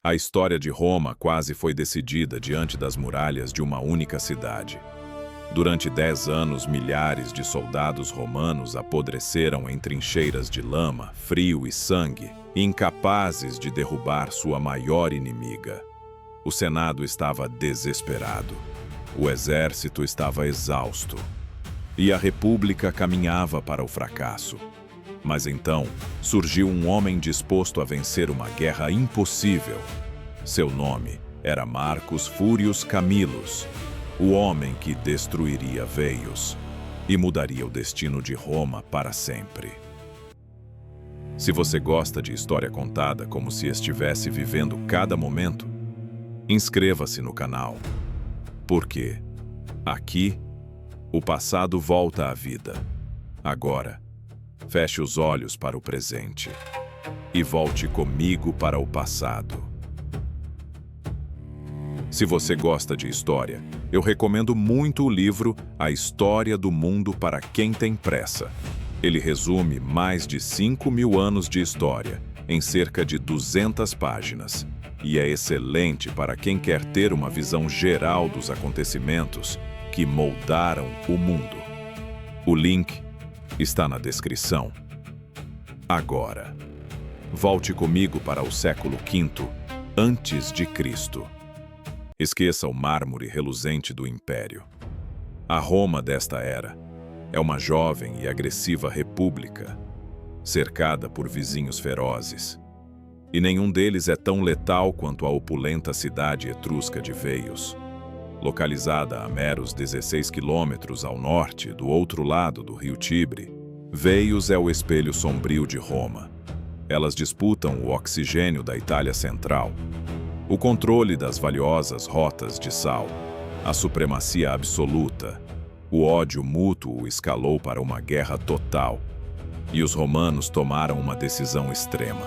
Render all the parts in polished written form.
A história de Roma quase foi decidida diante das muralhas de uma única cidade. Durante 10 anos, milhares de soldados romanos apodreceram em trincheiras de lama, frio e sangue, incapazes de derrubar sua maior inimiga. O Senado estava desesperado. O exército estava exausto. E a República caminhava para o fracasso. Mas então, surgiu um homem disposto a vencer uma guerra impossível. Seu nome era Marcus Furius Camillus, o homem que destruiria Veios e mudaria o destino de Roma para sempre. Se você gosta de história contada como se estivesse vivendo cada momento, inscreva-se no canal, porque aqui o passado volta à vida. Agora, feche os olhos para o presente e volte comigo para o passado. Se você gosta de história, eu recomendo muito o livro A História do Mundo para Quem Tem Pressa. Ele resume mais de 5.000 anos de história em cerca de 200 páginas e é excelente para quem quer ter uma visão geral dos acontecimentos que moldaram o mundo. O link está na descrição. Agora, volte comigo para o século V antes de Cristo. Esqueça o mármore reluzente do Império. A Roma desta era é uma jovem e agressiva república, cercada por vizinhos ferozes. E nenhum deles é tão letal quanto a opulenta cidade etrusca de Veios, localizada a meros 16 quilômetros ao norte, do outro lado do rio Tibre. Veios é o espelho sombrio de Roma. Elas disputam o oxigênio da Itália Central, o controle das valiosas rotas de sal, a supremacia absoluta. O ódio mútuo escalou para uma guerra total, e os romanos tomaram uma decisão extrema.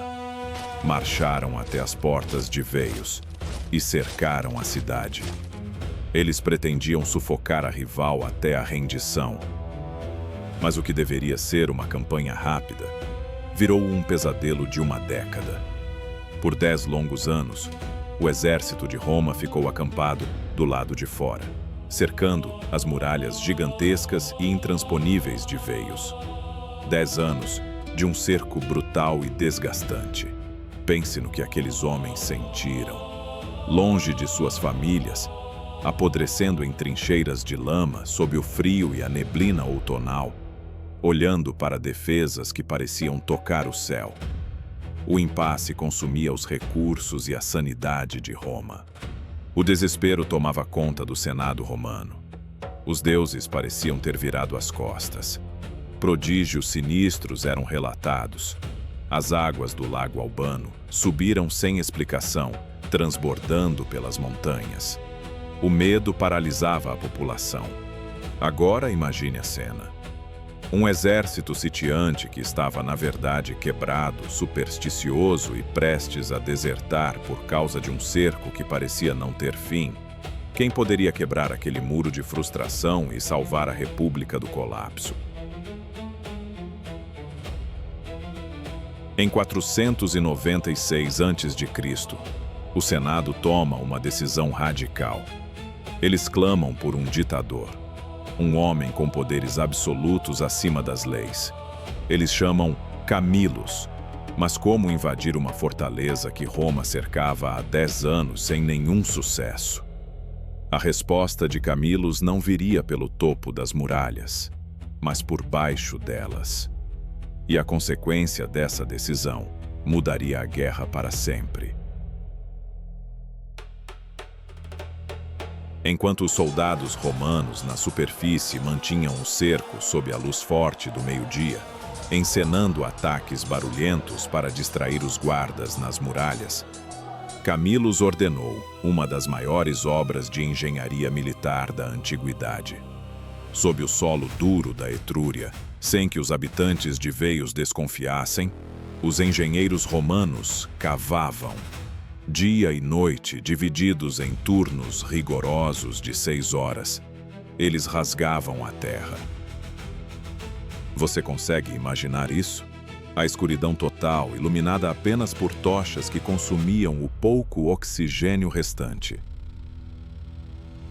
Marcharam até as portas de Veios e cercaram a cidade. Eles pretendiam sufocar a rival até a rendição. Mas o que deveria ser uma campanha rápida virou um pesadelo de uma década. Por 10 longos anos, o exército de Roma ficou acampado do lado de fora, cercando as muralhas gigantescas e intransponíveis de Veios. 10 anos de um cerco brutal e desgastante. Pense no que aqueles homens sentiram. Longe de suas famílias, apodrecendo em trincheiras de lama sob o frio e a neblina outonal, olhando para defesas que pareciam tocar o céu. O impasse consumia os recursos e a sanidade de Roma. O desespero tomava conta do Senado romano. Os deuses pareciam ter virado as costas. Prodígios sinistros eram relatados. As águas do lago Albano subiram sem explicação, transbordando pelas montanhas. O medo paralisava a população. Agora imagine a cena. Um exército sitiante que estava, na verdade, quebrado, supersticioso e prestes a desertar por causa de um cerco que parecia não ter fim. Quem poderia quebrar aquele muro de frustração e salvar a República do colapso? Em 496 a.C., o Senado toma uma decisão radical. Eles clamam por um ditador. Um homem com poderes absolutos acima das leis. Eles chamam Camillus. Mas como invadir uma fortaleza que Roma cercava há 10 anos sem nenhum sucesso? A resposta de Camillus não viria pelo topo das muralhas, mas por baixo delas. E a consequência dessa decisão mudaria a guerra para sempre. Enquanto os soldados romanos na superfície mantinham o cerco sob a luz forte do meio-dia, encenando ataques barulhentos para distrair os guardas nas muralhas, Camillus ordenou uma das maiores obras de engenharia militar da antiguidade. Sob o solo duro da Etrúria, sem que os habitantes de Veios desconfiassem, os engenheiros romanos cavavam. Dia e noite, divididos em turnos rigorosos de 6 horas, eles rasgavam a terra. Você consegue imaginar isso? A escuridão total, iluminada apenas por tochas que consumiam o pouco oxigênio restante.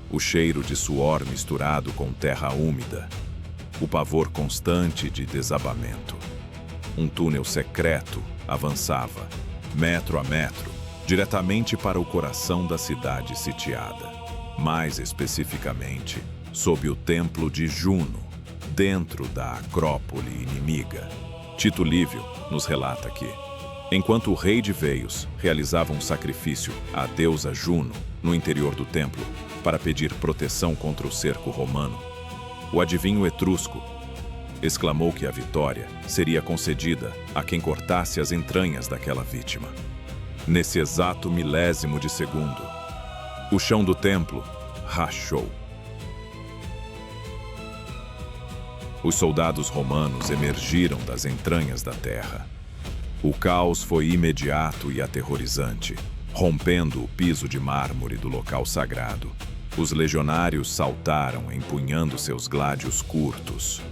O cheiro de suor misturado com terra úmida. O pavor constante de desabamento. Um túnel secreto avançava, metro a metro, diretamente para o coração da cidade sitiada. Mais especificamente, sob o templo de Juno, dentro da Acrópole inimiga. Tito Livio nos relata que, enquanto o rei de Veios realizava um sacrifício à deusa Juno no interior do templo para pedir proteção contra o cerco romano, o adivinho etrusco exclamou que a vitória seria concedida a quem cortasse as entranhas daquela vítima. Nesse exato milésimo de segundo, o chão do templo rachou. Os soldados romanos emergiram das entranhas da terra. O caos foi imediato e aterrorizante, rompendo o piso de mármore do local sagrado. Os legionários saltaram empunhando seus gládios curtos.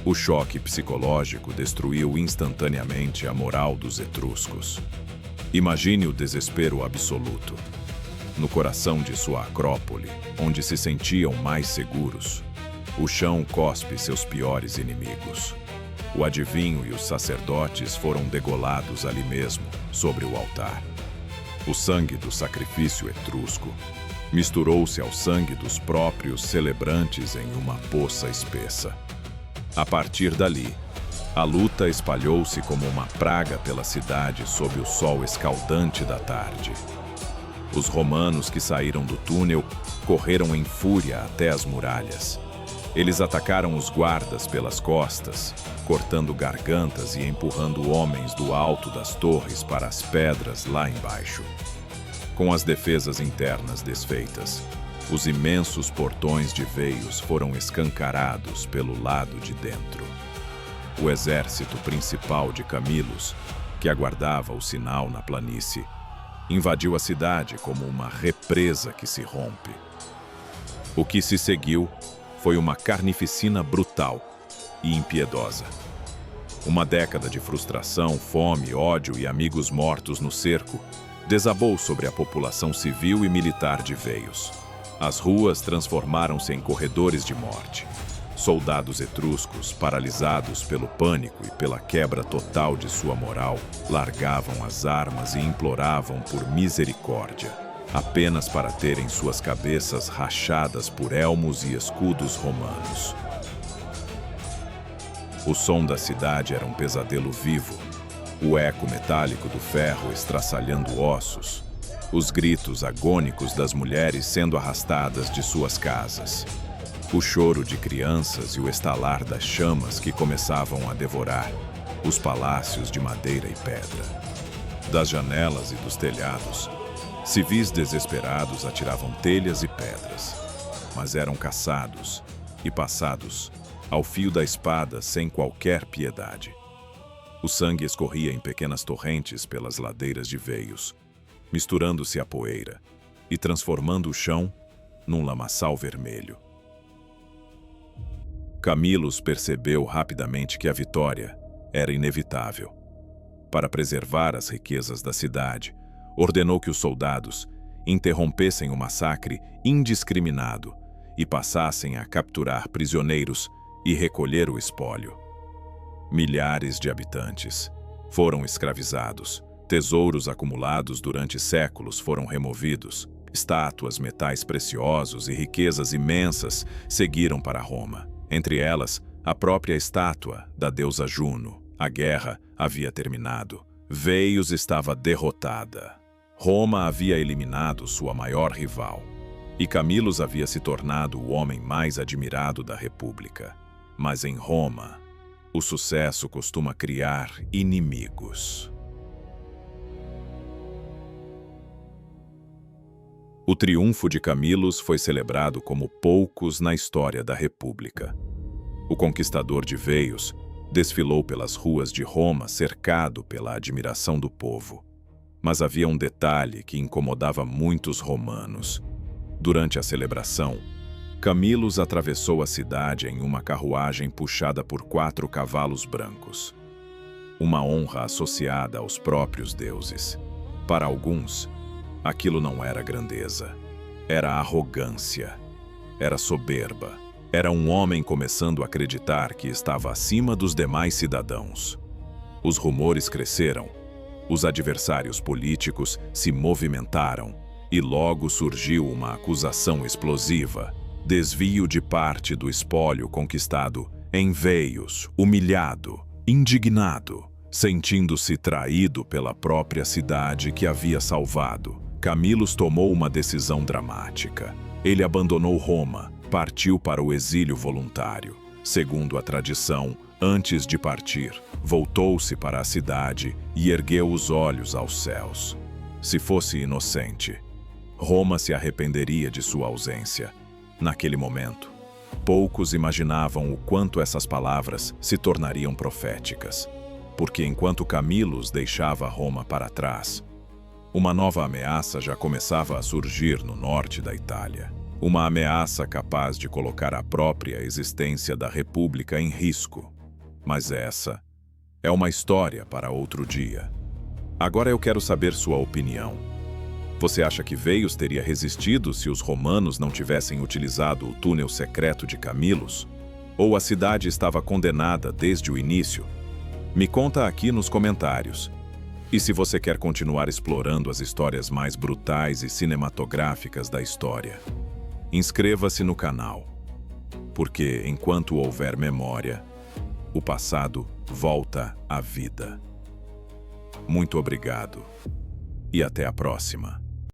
O choque psicológico destruiu instantaneamente a moral dos etruscos. Imagine o desespero absoluto. No coração de sua Acrópole, onde se sentiam mais seguros, o chão cospe seus piores inimigos. O adivinho e os sacerdotes foram degolados ali mesmo, sobre o altar. O sangue do sacrifício etrusco misturou-se ao sangue dos próprios celebrantes em uma poça espessa. A partir dali, a luta espalhou-se como uma praga pela cidade sob o sol escaldante da tarde. Os romanos que saíram do túnel correram em fúria até as muralhas. Eles atacaram os guardas pelas costas, cortando gargantas e empurrando homens do alto das torres para as pedras lá embaixo. Com as defesas internas desfeitas, os imensos portões de Veios foram escancarados pelo lado de dentro. O exército principal de Camilos, que aguardava o sinal na planície, invadiu a cidade como uma represa que se rompe. O que se seguiu foi uma carnificina brutal e impiedosa. Uma década de frustração, fome, ódio e amigos mortos no cerco desabou sobre a população civil e militar de Veios. As ruas transformaram-se em corredores de morte. Soldados etruscos, paralisados pelo pânico e pela quebra total de sua moral, largavam as armas e imploravam por misericórdia, apenas para terem suas cabeças rachadas por elmos e escudos romanos. O som da cidade era um pesadelo vivo, o eco metálico do ferro estraçalhando ossos, os gritos agônicos das mulheres sendo arrastadas de suas casas, o choro de crianças e o estalar das chamas que começavam a devorar os palácios de madeira e pedra. Das janelas e dos telhados, civis desesperados atiravam telhas e pedras, mas eram caçados e passados ao fio da espada sem qualquer piedade. O sangue escorria em pequenas torrentes pelas ladeiras de Veios, misturando-se à poeira e transformando o chão num lamaçal vermelho. Camilos percebeu rapidamente que a vitória era inevitável. Para preservar as riquezas da cidade, ordenou que os soldados interrompessem o massacre indiscriminado e passassem a capturar prisioneiros e recolher o espólio. Milhares de habitantes foram escravizados, tesouros acumulados durante séculos foram removidos, estátuas, metais preciosos e riquezas imensas seguiram para Roma. Entre elas, a própria estátua da deusa Juno. A guerra havia terminado. Veios estava derrotada. Roma havia eliminado sua maior rival. E Camilos havia se tornado o homem mais admirado da República. Mas em Roma, o sucesso costuma criar inimigos. O triunfo de Camilos foi celebrado como poucos na história da República. O conquistador de Veios desfilou pelas ruas de Roma cercado pela admiração do povo. Mas havia um detalhe que incomodava muitos romanos. Durante a celebração, Camilos atravessou a cidade em uma carruagem puxada por 4 cavalos brancos. uma honra associada aos próprios deuses. Para alguns, aquilo não era grandeza, era arrogância, era soberba, era um homem começando a acreditar que estava acima dos demais cidadãos. Os rumores cresceram, os adversários políticos se movimentaram e logo surgiu uma acusação explosiva: desvio de parte do espólio conquistado. Enveios, humilhado, indignado, sentindo-se traído pela própria cidade que havia salvado, Camillus tomou uma decisão dramática. Ele abandonou Roma, partiu para o exílio voluntário. Segundo a tradição, antes de partir, voltou-se para a cidade e ergueu os olhos aos céus. Se fosse inocente, Roma se arrependeria de sua ausência. Naquele momento, poucos imaginavam o quanto essas palavras se tornariam proféticas, porque enquanto Camillus deixava Roma para trás, uma nova ameaça já começava a surgir no norte da Itália. Uma ameaça capaz de colocar a própria existência da República em risco. Mas essa é uma história para outro dia. Agora eu quero saber sua opinião. Você acha que Veios teria resistido se os romanos não tivessem utilizado o túnel secreto de Camillus? Ou a cidade estava condenada desde o início? Me conta aqui nos comentários. E se você quer continuar explorando as histórias mais brutais e cinematográficas da história, inscreva-se no canal. Porque enquanto houver memória, o passado volta à vida. Muito obrigado e até a próxima.